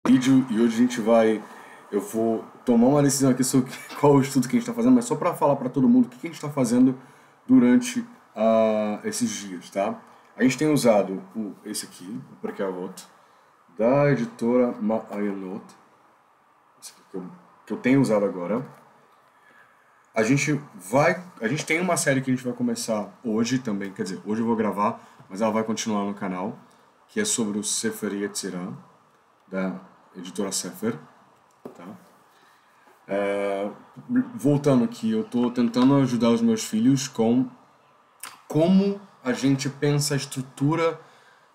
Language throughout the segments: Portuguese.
Vídeo e hoje eu vou tomar uma decisão aqui sobre qual o estudo que a gente está fazendo, mas só para falar para todo mundo o que a gente está fazendo durante esses dias, tá? A gente tem usado esse aqui, o Prekavot, da editora Ma'ayanot, esse aqui que eu tenho usado agora. A gente tem uma série que a gente vai começar hoje também, quer dizer, hoje eu vou gravar, mas ela vai continuar no canal, que é sobre o Sefer Yetzirah, da editora Sefer, tá? Voltando aqui, eu estou tentando ajudar os meus filhos com como a gente pensa a estrutura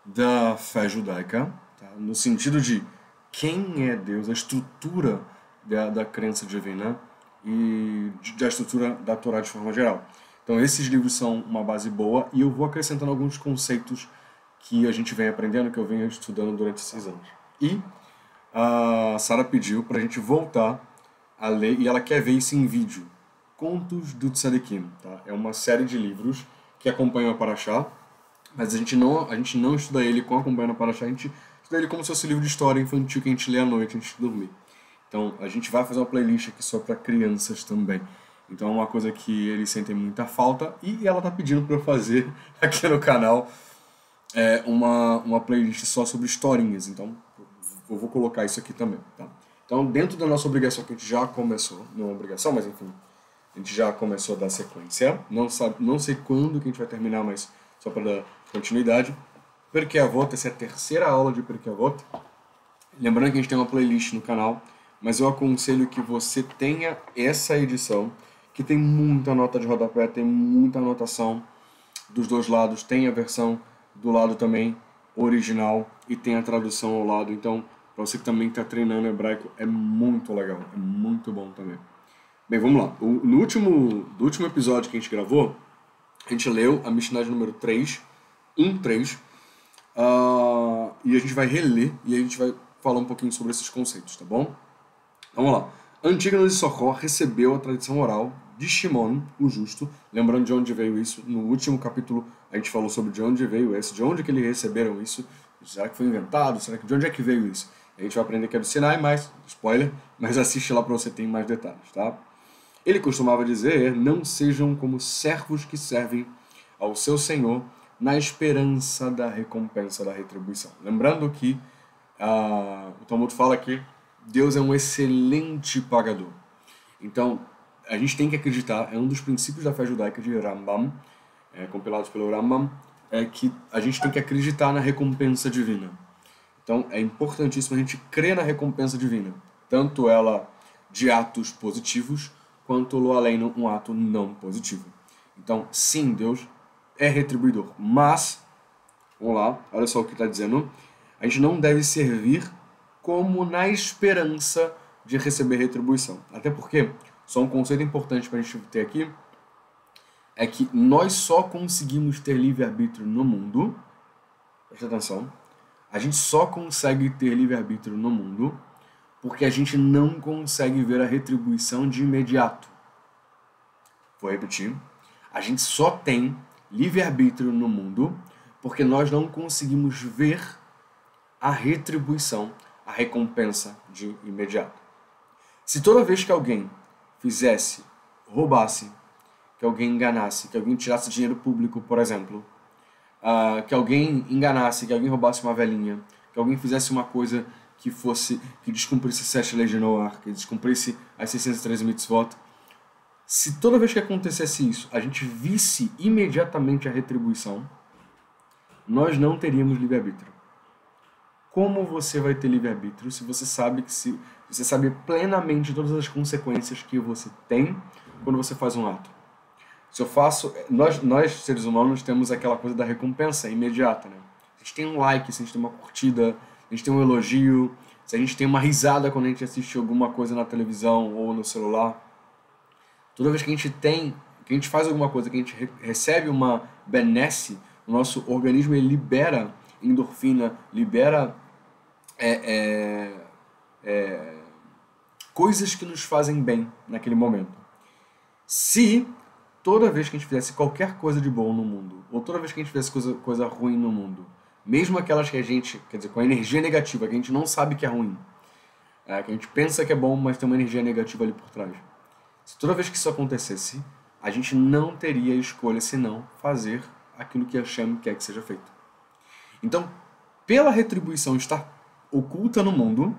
da fé judaica, tá? No sentido de quem é Deus, a estrutura da crença divina e da estrutura da Torá de forma geral. Então esses livros são uma base boa e eu vou acrescentando alguns conceitos que a gente vem aprendendo, que eu venho estudando durante esses anos. E a Sara pediu para a gente voltar a ler, e ela quer ver isso em vídeo. Contos do Tzadikim, tá? É uma série de livros que acompanham a Parashá, mas a gente não estuda ele com acompanhando a Parashá, a gente estuda ele como se fosse um livro de história infantil que a gente lê à noite antes de dormir. Então a gente vai fazer uma playlist aqui só para crianças também. Então é uma coisa que eles sentem muita falta e ela tá pedindo para eu fazer aqui no canal uma playlist só sobre historinhas. Então eu vou colocar isso aqui também, tá? Então, dentro da nossa obrigação que a gente já começou, não é uma obrigação, mas enfim, a gente já começou a dar sequência. Não sei quando que a gente vai terminar, mas só para dar continuidade. Pirkei Avot, essa é a terceira aula de Pirkei Avot. Lembrando que a gente tem uma playlist no canal, mas eu aconselho que você tenha essa edição, que tem muita nota de rodapé, tem muita anotação dos dois lados, tem a versão do lado também original e tem a tradução ao lado. Então, para você que também está treinando hebraico, é muito legal, é muito bom também. Bem, vamos lá. No último episódio que a gente gravou, a gente leu a Mishnah de número 3, 1.3, e a gente vai reler e a gente vai falar um pouquinho sobre esses conceitos, tá bom? Vamos lá. Antígono de Sochó recebeu a tradição oral de Shimon, o justo. Lembrando de onde veio isso, no último capítulo a gente falou sobre de onde veio isso, de onde que eles receberam isso. Será que foi inventado? Será que de onde é que veio isso? A gente vai aprender que é do Sinai, mas, spoiler, mas assiste lá para você ter mais detalhes, tá? Ele costumava dizer, não sejam como servos que servem ao seu Senhor na esperança da recompensa, da retribuição. Lembrando que o Talmud fala que Deus é um excelente pagador. Então, a gente tem que acreditar, é um dos princípios da fé judaica de Rambam, compilados pelo Rambam, é que a gente tem que acreditar na recompensa divina. Então, é importantíssimo a gente crer na recompensa divina, tanto ela de atos positivos, quanto lo além um ato não positivo. Então, sim, Deus é retribuidor, mas, vamos lá, olha só o que está dizendo, a gente não deve servir como na esperança de receber retribuição. Até porque, só um conceito importante para a gente ter aqui, é que nós só conseguimos ter livre-arbítrio no mundo, presta atenção, a gente só consegue ter livre-arbítrio no mundo porque a gente não consegue ver a retribuição de imediato. Vou repetir. A gente só tem livre-arbítrio no mundo porque nós não conseguimos ver a retribuição, a recompensa de imediato. Se toda vez que alguém fizesse, roubasse, que alguém enganasse, que alguém tirasse dinheiro público, por exemplo, que alguém enganasse, que alguém roubasse uma velhinha, que alguém fizesse uma coisa que descumprisse 7 leis de Noah, que descumprisse as 613 mitzvot, se toda vez que acontecesse isso, a gente visse imediatamente a retribuição, nós não teríamos livre-arbítrio. Como você vai ter livre-arbítrio se você sabe você sabe plenamente todas as consequências que você tem quando você faz um ato? Se eu faço, nós seres humanos temos aquela coisa da recompensa imediata, né? Se a gente tem um like, se a gente tem uma curtida, se a gente tem um elogio, se a gente tem uma risada quando a gente assiste alguma coisa na televisão ou no celular, toda vez que a gente faz alguma coisa, que a gente recebe uma benesse, o nosso organismo ele libera endorfina, libera coisas que nos fazem bem naquele momento. Se toda vez que a gente fizesse qualquer coisa de bom no mundo, ou toda vez que a gente fizesse coisa ruim no mundo, mesmo aquelas que a gente, quer dizer, com a energia negativa, que a gente não sabe que é ruim, que a gente pensa que é bom, mas tem uma energia negativa ali por trás. Se toda vez que isso acontecesse, a gente não teria escolha senão fazer aquilo que Hashem quer que seja feito. Então, pela retribuição estar oculta no mundo,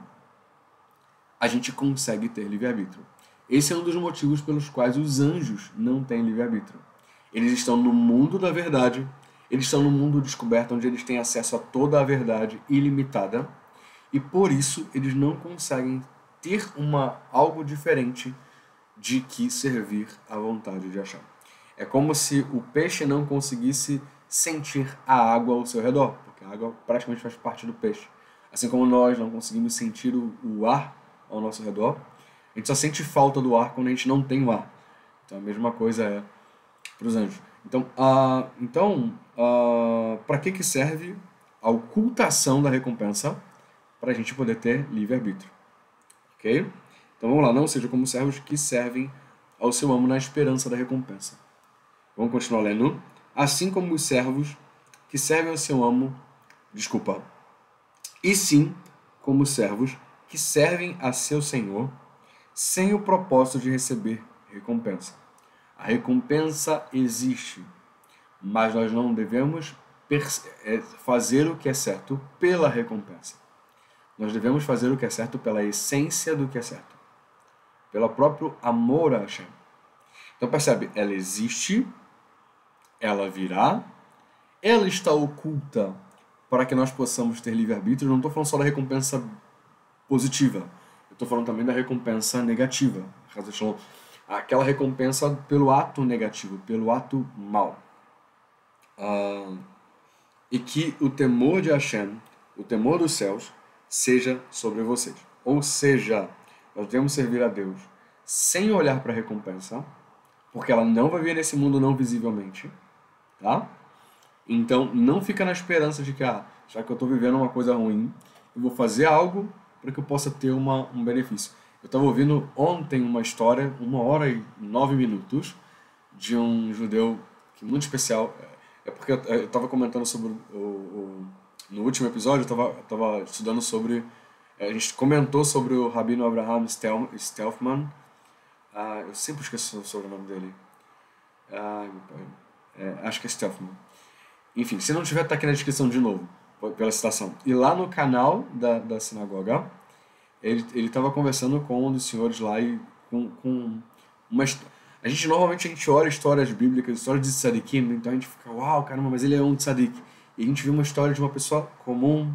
a gente consegue ter livre-arbítrio. Esse é um dos motivos pelos quais os anjos não têm livre-arbítrio. Eles estão no mundo da verdade, eles estão no mundo descoberto, onde eles têm acesso a toda a verdade ilimitada, e por isso eles não conseguem ter algo diferente de que servir à vontade de Hashem. É como se o peixe não conseguisse sentir a água ao seu redor, porque a água praticamente faz parte do peixe. Assim como nós não conseguimos sentir o ar ao nosso redor, a gente só sente falta do ar quando a gente não tem o ar. Então a mesma coisa é para os anjos. Então, para que serve a ocultação da recompensa? Para a gente poder ter livre-arbítrio. Ok? Então vamos lá, não seja como servos que servem ao seu amo na esperança da recompensa. Vamos continuar lendo. Assim como os servos que servem ao seu amo, e sim como os servos que servem a seu senhor, sem o propósito de receber recompensa. A recompensa existe, mas nós não devemos fazer o que é certo pela recompensa. Nós devemos fazer o que é certo pela essência do que é certo, pelo próprio amor a Hashem. Então percebe, ela existe, ela virá, ela está oculta para que nós possamos ter livre-arbítrio. Eu não estou falando só da recompensa positiva, eu estou falando também da recompensa negativa. Aquela recompensa pelo ato negativo, pelo ato mau. E que o temor de Hashem, o temor dos céus, seja sobre vocês. Ou seja, nós devemos servir a Deus sem olhar para a recompensa, porque ela não vai vir nesse mundo não visivelmente, tá? Então, não fica na esperança de que, já que eu estou vivendo uma coisa ruim, eu vou fazer algo para que eu possa ter um benefício. Eu estava ouvindo ontem uma história, 1h09, de um judeu muito especial. É porque eu estava comentando sobre no último episódio, eu estava estudando sobre... A gente comentou sobre o Rabino Abraham Stelfman. Eu sempre esqueço sobre o nome dele. Acho que é Stelfman. Enfim, se não tiver, tá aqui na descrição de novo, pela citação. E lá no canal da sinagoga, ele estava conversando com um dos senhores lá e com uma... Normalmente a gente olha histórias bíblicas, histórias de tzadikim, então a gente fica, uau, caramba, mas ele é um tzadik. E a gente viu uma história de uma pessoa comum,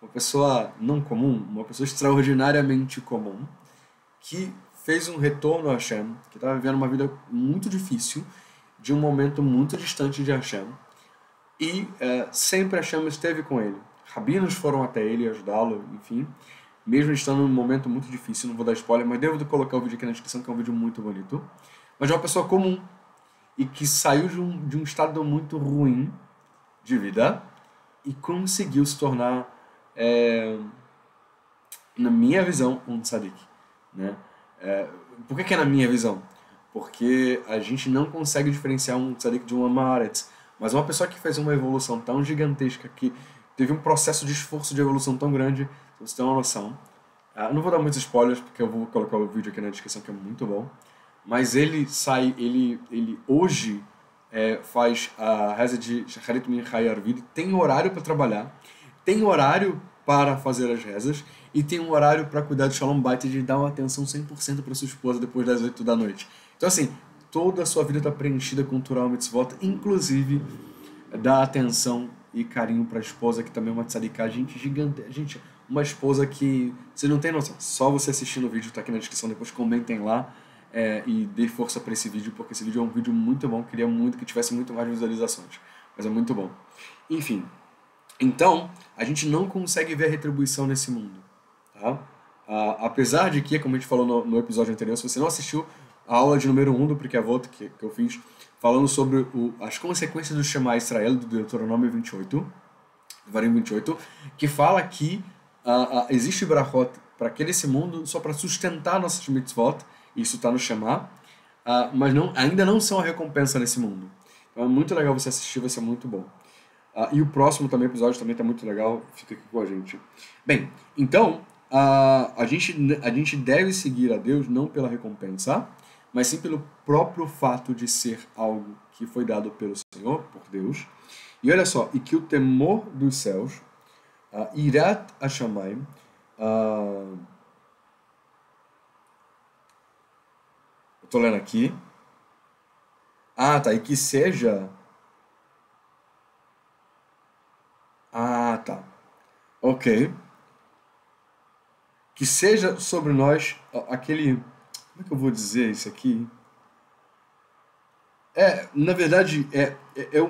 uma pessoa não comum, uma pessoa extraordinariamente comum, que fez um retorno a Hashem, que estava vivendo uma vida muito difícil, de um momento muito distante de Hashem, e sempre Hashem esteve com ele. Rabinos foram até ele ajudá-lo, enfim, mesmo estando num momento muito difícil. Não vou dar spoiler, mas devo colocar o vídeo aqui na descrição, que é um vídeo muito bonito. Mas é uma pessoa comum e que saiu de um estado muito ruim de vida e conseguiu se tornar, na minha visão, um tzadik, né? Por que é na minha visão? Porque a gente não consegue diferenciar um tzadik de um amaretz, mas uma pessoa que fez uma evolução tão gigantesca, que teve um processo de esforço de evolução tão grande, você tem uma noção. Não vou dar muitos spoilers, porque eu vou colocar o vídeo aqui na descrição, que é muito bom. Mas ele hoje faz a reza de Shacharit Mincha e Arvid, tem horário para trabalhar, tem horário para fazer as rezas, e tem um horário para cuidar do Shalom Bait e de dar uma atenção 100% para sua esposa depois das 8 da noite. Então assim, toda a sua vida está preenchida com Torah Mitzvot, inclusive dar atenção e carinho para a esposa, que também é uma tzadiká, gente gigante, gente, uma esposa que você não tem noção, só você assistindo o vídeo, tá aqui na descrição, depois comentem lá e dê força para esse vídeo, porque esse vídeo é um vídeo muito bom, queria muito que tivesse muito mais visualizações, mas é muito bom. Enfim, então, a gente não consegue ver a retribuição nesse mundo, tá? Apesar de que, como a gente falou no episódio anterior, se você não assistiu a aula de número 1 do Pirkei Avot que eu fiz, falando sobre as consequências do Shema Israel, do Deuteronômio 28, Devarim 28, que fala que existe brachot para esse mundo só para sustentar nossas mitzvot, isso está no Shema, mas ainda não são a recompensa nesse mundo. Então é muito legal você assistir, vai ser muito bom. E o próximo episódio também está muito legal, fica aqui com a gente. Bem, então, a gente deve seguir a Deus não pela recompensa, mas sim pelo próprio fato de ser algo que foi dado pelo Senhor, por Deus. E olha só, e que o temor dos céus, Irat Hashamayim, eu estou lendo aqui. Tá, e que seja... tá. Ok. Que seja sobre nós aquele... Como é que eu vou dizer isso aqui? Na verdade,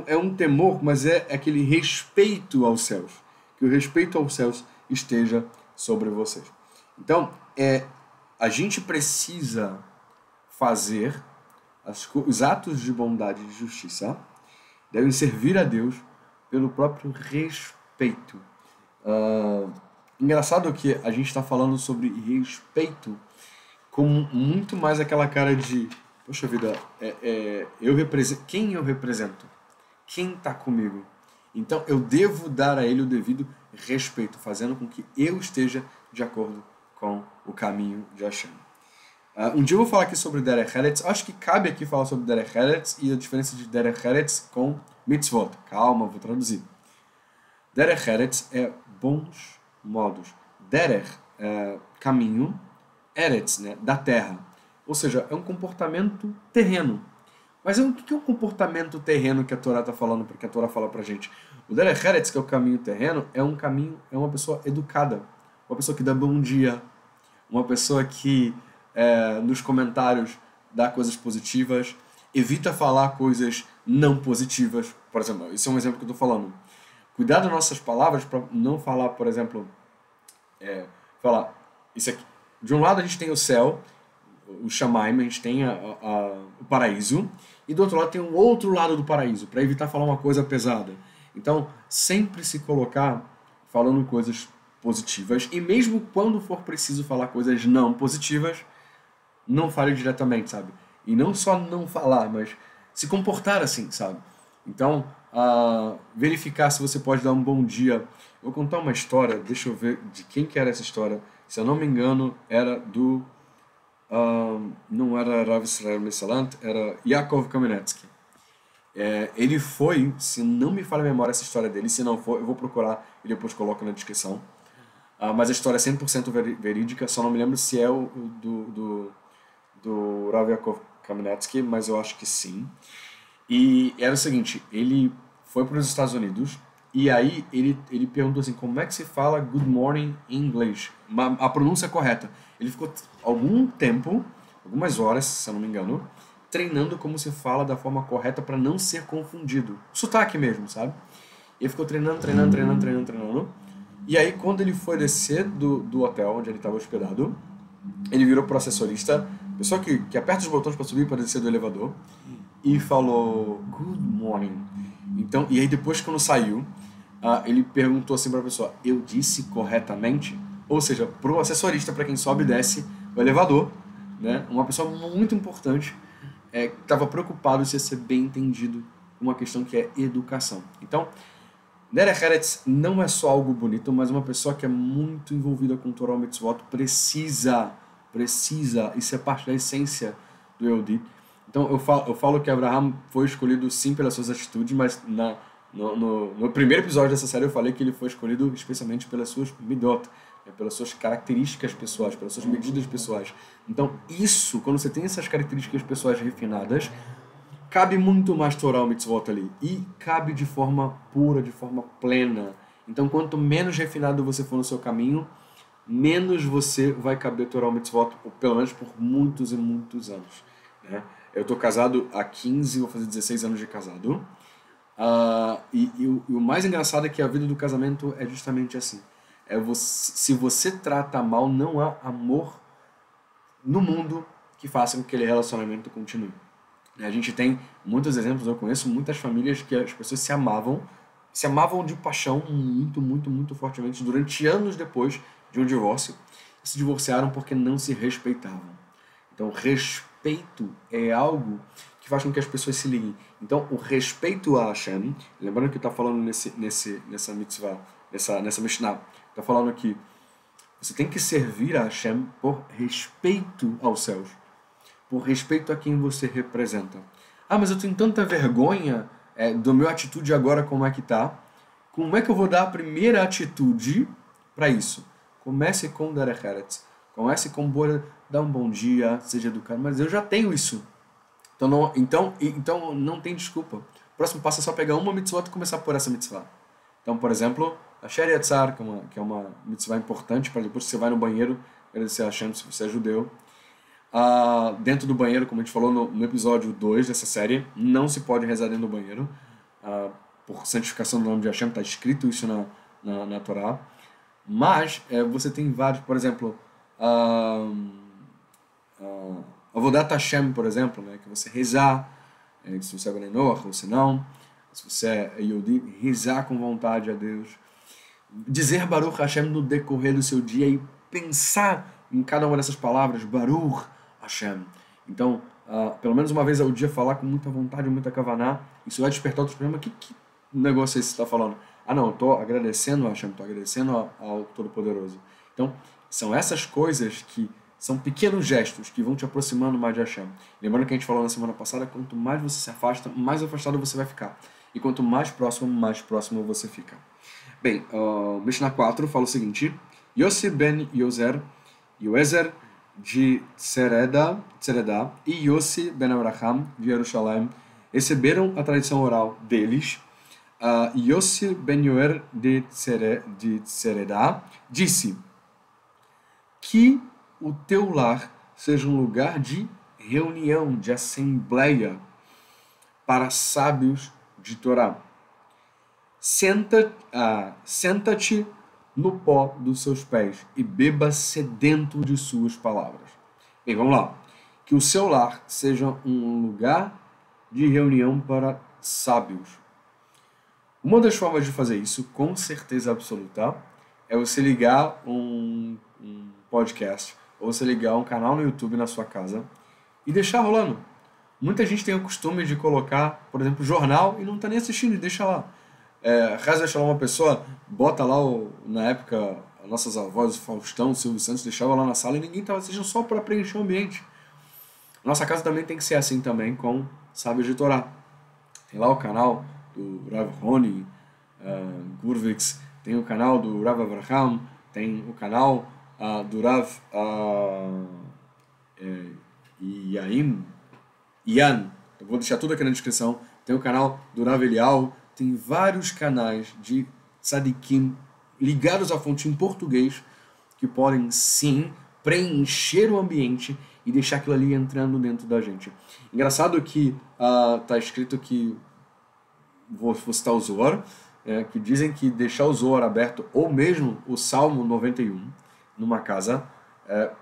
é um temor, mas é aquele respeito aos céus. Que o respeito aos céus esteja sobre vocês. Então, a gente precisa fazer os atos de bondade e de justiça, devem servir a Deus pelo próprio respeito. Engraçado que a gente está falando sobre respeito com muito mais aquela cara de... Poxa vida, eu represento, quem eu represento? Quem está comigo? Então eu devo dar a ele o devido respeito, fazendo com que eu esteja de acordo com o caminho de Hashem. Um dia eu vou falar aqui sobre Derech Eretz. Acho que cabe aqui falar sobre Derech Eretz e a diferença de Derech Eretz com mitzvot. Calma, vou traduzir. Derech Eretz é bons modos. Derech é caminho, Eretz, né, da terra. Ou seja, é um comportamento terreno. Mas o que é o comportamento terreno que a Torá está falando, que a Torá fala pra gente? O Derech Eretz, que é o caminho terreno, é uma pessoa educada, uma pessoa que dá bom dia, uma pessoa que nos comentários dá coisas positivas, evita falar coisas não positivas. Por exemplo, esse é um exemplo que eu estou falando. Cuidar das nossas palavras para não falar, por exemplo, falar isso aqui. De um lado a gente tem o céu, o Shamaim, a gente tem o paraíso, e do outro lado tem o outro lado do paraíso, para evitar falar uma coisa pesada. Então, sempre se colocar falando coisas positivas, e mesmo quando for preciso falar coisas não positivas, não fale diretamente, sabe? E não só não falar, mas se comportar assim, sabe? Então, verificar se você pode dar um bom dia. Eu vou contar uma história, deixa eu ver de quem que era essa história. Se eu não me engano, era do... não era Rav Israel Mesalant, era Yaakov Kamenetsky. Ele foi, se não me falha a memória essa história dele, se não for, eu vou procurar e depois coloco na descrição. Mas a história é 100% verídica, só não me lembro se é o do Rav Yaakov Kamenetsky, mas eu acho que sim. E era o seguinte, ele foi para os Estados Unidos e aí ele perguntou assim, como é que se fala good morning em inglês? A pronúncia correta. Ele ficou algum tempo, algumas horas, se eu não me engano, treinando como se fala da forma correta para não ser confundido. Sotaque mesmo, sabe? Ele ficou treinando. E aí, quando ele foi descer do hotel onde ele estava hospedado, ele virou pro assessorista, pessoa que aperta os botões para subir e para descer do elevador, e falou good morning. Então, e aí depois quando saiu, ele perguntou assim para a pessoa, eu disse corretamente? Ou seja, pro assessorista, para quem sobe e desce o elevador, né, uma pessoa muito importante, que estava preocupado se ia ser bem entendido uma questão que é educação. Então, Derech Eretz não é só algo bonito, mas uma pessoa que é muito envolvida com Torah e Mitzvot precisa, isso é parte da essência do Yehudi. Então eu falo que Abraham foi escolhido sim pelas suas atitudes, mas no primeiro episódio dessa série eu falei que ele foi escolhido especialmente pelas suas midot, pelas suas características pessoais, pelas suas medidas pessoais. Então isso, quando você tem essas características pessoais refinadas, cabe muito mais Torah e Mitzvot ali. E cabe de forma pura, de forma plena. Então quanto menos refinado você for no seu caminho, menos você vai caber Torah e Mitzvot, pelo menos por muitos e muitos anos, né? Eu estou casado há 15, vou fazer 16 anos de casado. E o mais engraçado é que a vida do casamento é justamente assim. Se você trata mal, não há amor no mundo que faça com que aquele relacionamento continue. A gente tem muitos exemplos, eu conheço muitas famílias que as pessoas se amavam de paixão muito, muito, muito fortemente durante anos depois de um divórcio. Se divorciaram porque não se respeitavam. Então, respeito é algo que faz com que as pessoas se liguem. Então, o respeito a Hashem, lembrando que está falando nessa mitzvah, nessa Mishnah, está falando que Você tem que servir a Hashem por respeito aos céus, por respeito a quem você representa. Ah, mas eu tenho tanta vergonha do meu atitude agora como é que tá. Como é que eu vou dar a primeira atitude para isso? Comece com Derech Eretz. Comece com dar um bom dia, seja educado. Mas eu já tenho isso. Então não tem desculpa. O próximo passo é só pegar uma mitzvah e começar por essa mitzvah. Então, por exemplo, a Sheri Yatzar, que é uma mitzvah importante para depois que você vai no banheiro, agradecer a Hashem se você é judeu. Dentro do banheiro, como a gente falou no episódio 2 dessa série, não se pode rezar dentro do banheiro. Por santificação do nome de Hashem, está escrito isso na Torá. Mas você tem vários, por exemplo, Avodat Hashem, por exemplo, né, que você rezar, se você é Benenoach ou se não, se você é Yodi, rezar com vontade a Deus, dizer Baruch Hashem no decorrer do seu dia e pensar em cada uma dessas palavras, Baruch Hashem. Então, pelo menos uma vez ao dia, falar com muita vontade, muita kavaná, isso vai despertar outros problemas. Que negócio é esse que você está falando? Não, eu estou agradecendo a Hashem, estou agradecendo ao Todo-Poderoso. Então, são essas coisas que são pequenos gestos que vão te aproximando mais de Hashem. Lembrando que a gente falou na semana passada, quanto mais você se afasta, mais afastado você vai ficar. E quanto mais próximo você fica. Bem, Mishnah 4 fala o seguinte: Yossi ben Yoezer de Tsereda e Yossi ben Abraham de Jerusalém receberam a tradição oral deles. Yossi ben Yoer de Tsereda disse: que o teu lar seja um lugar de reunião, de assembleia para sábios de Torá. Senta-te no pó dos seus pés e beba sedento de suas palavras. Bem, vamos lá. Que o seu lar seja um lugar de reunião para sábios. Uma das formas de fazer isso, com certeza absoluta, é você ligar um podcast ou você ligar um canal no YouTube na sua casa e deixar rolando. Muita gente tem o costume de colocar, por exemplo, jornal e não está nem assistindo e deixa lá. Caso deixar uma pessoa, bota lá, na época, as nossas avós, o Faustão, o Silvio Santos, deixava lá na sala e ninguém estava assistindo só para preencher o ambiente. Nossa casa também tem que ser assim também com sábios de Torá. Tem lá o canal do Rav Roni Gurvix, tem o canal do Rav Avraham, tem o canal do Rav Ian, eu vou deixar tudo aqui na descrição, tem o canal do Rav Elial, tem vários canais de tzadikim ligados à fonte em português que podem sim preencher o ambiente e deixar aquilo ali entrando dentro da gente. Engraçado que tá escrito que, vou citar o Zohar, que dizem que deixar o Zohar aberto, ou mesmo o Salmo 91, numa casa,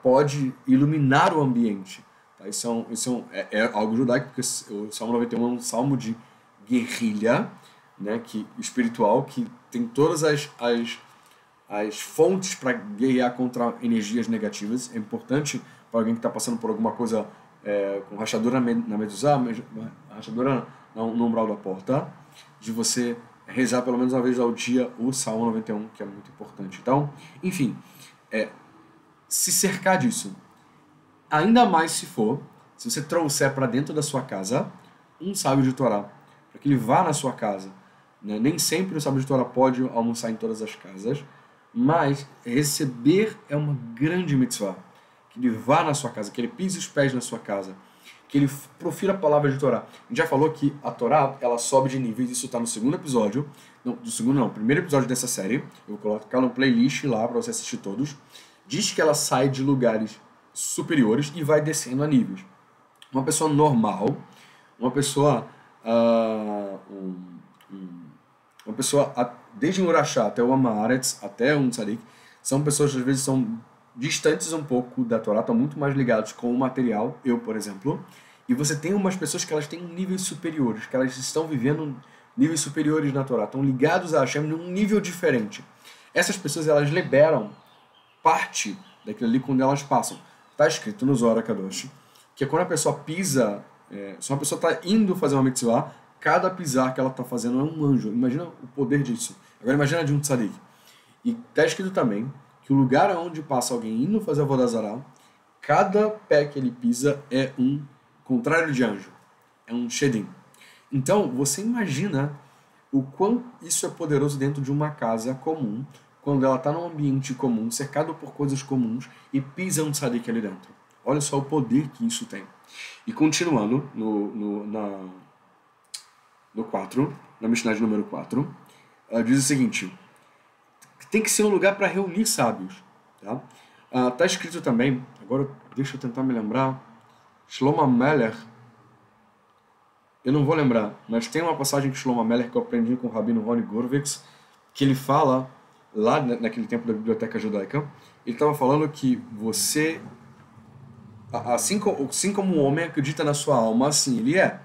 pode iluminar o ambiente. Tá? Isso é algo judaico, porque o Salmo 91 é um salmo de guerrilha, né, espiritual, que tem todas as fontes para guerrear contra energias negativas. É importante para alguém que está passando por alguma coisa com rachadura na mezuzá, rachadura no umbral da porta, de você rezar pelo menos uma vez ao dia o Salmo 91, que é muito importante. Então, enfim, se cercar disso. Ainda mais se você trouxer para dentro da sua casa um sábio de Torá, para que ele vá na sua casa. Né? Nem sempre o sábio de Torá pode almoçar em todas as casas, mas receber é uma grande mitzvah. Que ele vá na sua casa, que ele pise os pés na sua casa, que ele profira a palavra de Torá. A gente já falou que a Torá, ela sobe de níveis, isso está no segundo episódio, primeiro episódio dessa série, eu vou colocar no playlist lá para você assistir todos. Diz que ela sai de lugares superiores e vai descendo a níveis. Uma pessoa normal, uma pessoa desde um Urachá até o Amaretz, até um Tzadik, são pessoas que às vezes são distantes um pouco da Torá, estão muito mais ligados com o material, eu, por exemplo, e você tem umas pessoas que elas têm níveis superiores, que elas estão vivendo níveis superiores na Torá, estão ligados a Hashem num nível diferente. Essas pessoas, elas liberam parte daquilo ali quando elas passam. Está escrito no Zohar Kadosh que quando a pessoa pisa, se uma pessoa está indo fazer uma mitzvah, cada pisar que ela está fazendo é um anjo. Imagina o poder disso. Agora imagina de um tzadik. E está escrito também que o lugar onde passa alguém indo fazer a Avodah Zarah, cada pé que ele pisa é um contrário de anjo, é um shedim. Então, você imagina o quão isso é poderoso dentro de uma casa comum, quando ela está num ambiente comum, cercado por coisas comuns, e pisa um tzadik ali dentro. Olha só o poder que isso tem. E continuando no 4, na Mishnah de número 4, diz o seguinte: tem que ser um lugar para reunir sábios. Tá escrito também, agora deixa eu tentar me lembrar, Shlomo Amelech, eu não vou lembrar, mas tem uma passagem de Shlomo Amelech que eu aprendi com o Rabino Roni Gorvitz, que ele fala, lá naquele tempo da biblioteca judaica, ele estava falando que você, assim como o homem acredita na sua alma, assim ele é.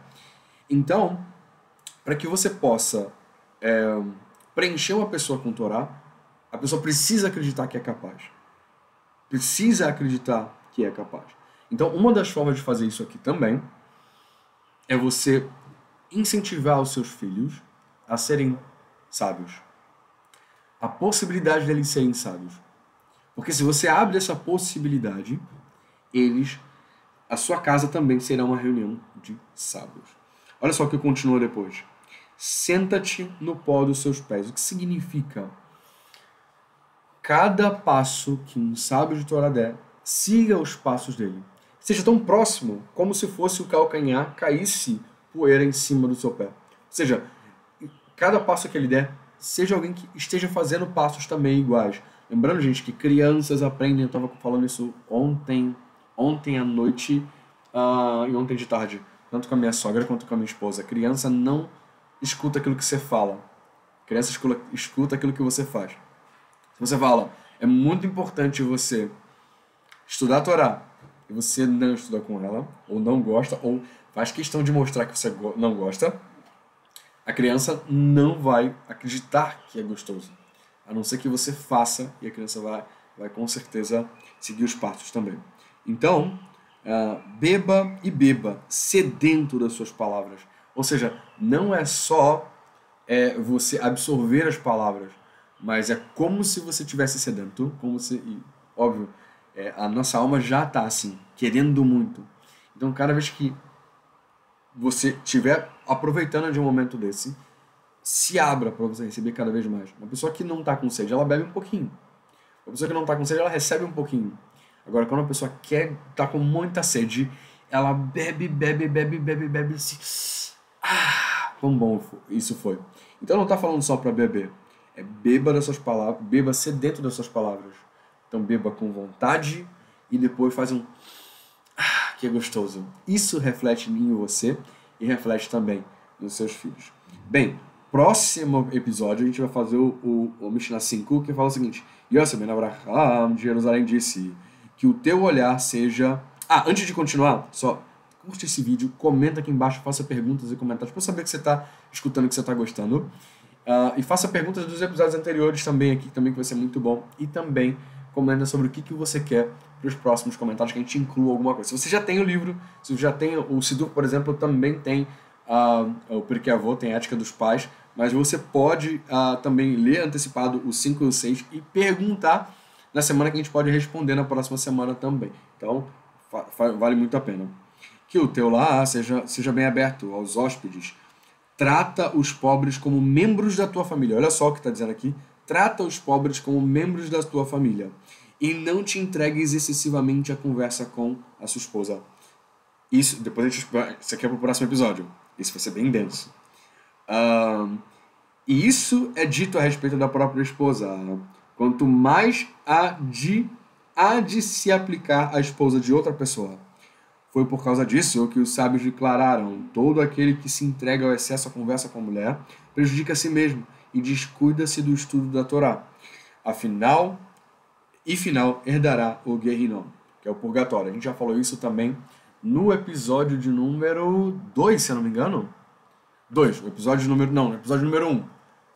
Então, para que você possa preencher uma pessoa com Torá, a pessoa precisa acreditar que é capaz. Precisa acreditar que é capaz. Então, uma das formas de fazer isso aqui também é você incentivar os seus filhos a serem sábios. A possibilidade deles serem sábios. Porque se você abre essa possibilidade, a sua casa também será uma reunião de sábios. Olha só o que continua depois. Senta-te no pó dos seus pés. O que significa? Cada passo que um sábio de Torá der, siga os passos dele. Seja tão próximo como se fosse o calcanhar caísse poeira em cima do seu pé. Ou seja, cada passo que ele der, seja alguém que esteja fazendo passos também iguais. Lembrando, gente, que crianças aprendem, eu estava falando isso ontem à noite e ontem de tarde, tanto com a minha sogra quanto com a minha esposa. A criança não escuta aquilo que você fala. A criança escuta aquilo que você faz. Se você fala, é muito importante você estudar a Torá, e você não estuda com ela, ou não gosta, ou faz questão de mostrar que você não gosta, a criança não vai acreditar que é gostoso. A não ser que você faça, e a criança vai com certeza seguir os passos também. Então, beba sedento das suas palavras. Ou seja, não é só você absorver as palavras, mas é como se você tivesse sedento, óbvio, a nossa alma já está assim, querendo muito. Então, cada vez que você estiver aproveitando de um momento desse, se abra para você receber cada vez mais. Uma pessoa que não está com sede, ela bebe um pouquinho. Uma pessoa que não está com sede, ela recebe um pouquinho. Agora, quando uma pessoa está com muita sede, ela bebe. Quão bom isso foi. Então, não está falando só para beber. Beba das suas palavras, beba sedento das suas palavras. Então, beba com vontade e depois faz que é gostoso. Isso reflete em você e reflete também nos seus filhos. Bem, próximo episódio a gente vai fazer o Mishnah 5, que fala o seguinte: Yosef ben Abraham de Jerusalém disse que o teu olhar seja... antes de continuar, só curte esse vídeo, comenta aqui embaixo, faça perguntas e comentários para eu saber que você está escutando, que você está gostando. E faça perguntas dos episódios anteriores também aqui, também que vai ser muito bom. E também comenta sobre o que você quer para os próximos comentários, que a gente inclua alguma coisa. Se você já tem o livro, se você já tem o Sidur, por exemplo, também tem o Pirkei Avot, tem a Ética dos Pais, mas você pode também ler antecipado o 5 e o 6 e perguntar na semana, que a gente pode responder na próxima semana também. Então, vale muito a pena. Que o teu lar seja bem aberto aos hóspedes. Trata os pobres como membros da tua família. Olha só o que está dizendo aqui. Trata os pobres como membros da tua família. E não te entregues excessivamente à conversa com a sua esposa. Isso aqui é para o próximo episódio. Isso vai ser bem denso. E isso é dito a respeito da própria esposa. Quanto mais há de se aplicar à esposa de outra pessoa. Foi por causa disso que os sábios declararam: todo aquele que se entrega ao excesso à conversa com a mulher prejudica a si mesmo e descuida-se do estudo da Torá. Afinal herdará o Gehinnom, que é o purgatório. A gente já falou isso também no episódio de número 2, se eu não me engano. No episódio número 1.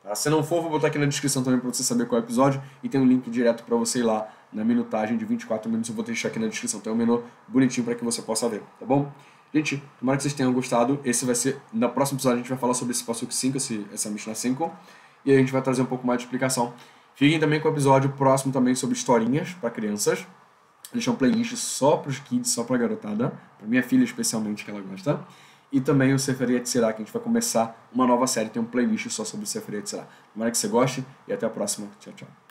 Tá? Se não for, vou botar aqui na descrição também para você saber qual é o episódio, e tem um link direto para você ir lá na minutagem de 24 minutos, eu vou deixar aqui na descrição. Tem um menu bonitinho para que você possa ver, tá bom? Gente, tomara que vocês tenham gostado. Esse vai ser, no próximo episódio a gente vai falar sobre esse Pasuk 5, essa Mishnah 5, e aí a gente vai trazer um pouco mais de explicação. Fiquem também com o episódio próximo também sobre historinhas para crianças. Deixar um playlist só para os kids, só para a garotada, para minha filha especialmente, que ela gosta. E também o Sefer Yetzirah, que a gente vai começar uma nova série, tem um playlist só sobre o Sefer Yetzirah. Tomara que você goste e até a próxima. Tchau, tchau.